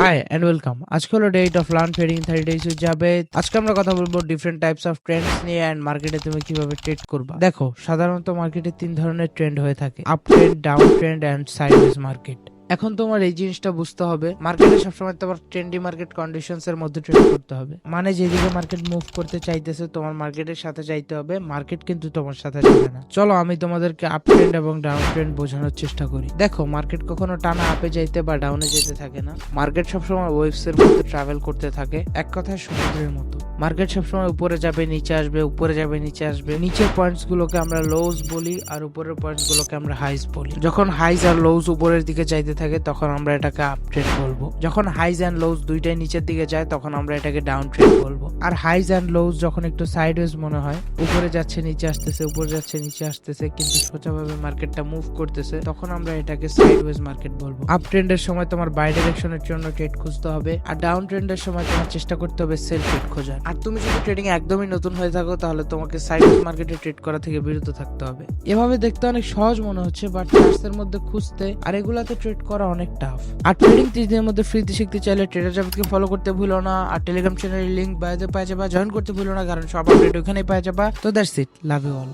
High end welcome. আজকে হলো date of learn trading 30 days with Javed. আজকে আমরা কথা বলবো ডিফারেন্ট টাইপস অফ ট্রেন্ডস নিয়ে এন্ড মার্কেটে তুমি কিভাবে ট্রেড করবা। দেখো, সাধারণত মার্কেটে তিন ধরনের ট্রেন্ড হয়ে থাকে: up trend, down trend and sideways market. এখন তোমার এই জিনিসটা বুঝতে হবে, মার্কেটে সবসময় তোমার ট্রেন্ডি মার্কেট কন্ডিশনস এর মধ্যে ট্রেড করতে হবে। মানে যেদিকে মার্কেট মুভ করতে চাইতেছে তোমার মার্কেটের সাথে যাইতে হবে, মার্কেট কিন্তু তোমার সাথে যাবে না। চলো আমি তোমাদেরকে আপ ট্রেন্ড এবং ডাউন ট্রেন্ড বোঝানোর চেষ্টা করি। দেখো, মার্কেট কখনো টানা আপে যাইতে বা ডাউনে যেতে থাকে না। মার্কেট সবসময় ওয়েভস এর মধ্যে ট্রাভেল করতে থাকে, এক কথায় সমুদ্রের মতো। মার্কেট সবসময় উপরে যাবে, নিচে আসবে, উপরে যাবে, নিচে আসবে। নিচের পয়েন্টস গুলোকে আমরা লোজ বলি আর উপরের পয়েন্টস গুলোকে আমরা হাইজ বলি। যখন হাইজ আর লোজ উপরের দিকে যাইতে থাকে তখন আমরা এটাকে আপ ট্রেন্ড বলবো। যখন হাইজ এন্ড লোজ দুইটাই নিচের দিকে যায় তখন আমরা এটাকে ডাউন ট্রেন্ড বলবো। আর হাইজ এন্ড লোজ যখন একটু সাইডওয়েজ মনে হয়, উপরে যাচ্ছে নিচে আসতেছে, উপরে যাচ্ছে নিচে আসতেছে, কিন্তু সোজাভাবে মার্কেটটা মুভ করতেছে, তখন আমরা এটাকে সাইডওয়েজ মার্কেট বলবো। আপ ট্রেন্ডের সময় তোমার বাই ডাইরেকশনের জন্য ট্রেড খুঁজতে হবে, আর ডাউন ট্রেন্ডের সময় তোমার চেষ্টা করতে হবে সেল ট্রেড খোঁজার। আর তুমি যদি ট্রেডিং একদমই নতুন হয়ে থাকো তাহলে তোমাকে সাইডওয়েজ মার্কেটে ট্রেড করা থেকে বিরত থাকতে হবে। এভাবে দেখতে অনেক সহজ মনে হচ্ছে, বাট চার্টসের মধ্যে খুঁজতে আর এগুলাতে ট্রেড করা অনেক টাফ। আর ট্রেডিং 30 দিনের মধ্যে ফ্রিতে শিখতে চাইলে ট্রেডার জাভেদকে ফলো করতে ভুলো না, আর টেলিগ্রাম চ্যানেলের লিংক বায়োতে পাওয়া যাবে, জয়েন করতে ভুলো না, কারণ সব আপডেট ওখানেই পাওয়া যাবে। তো that's it, love you all.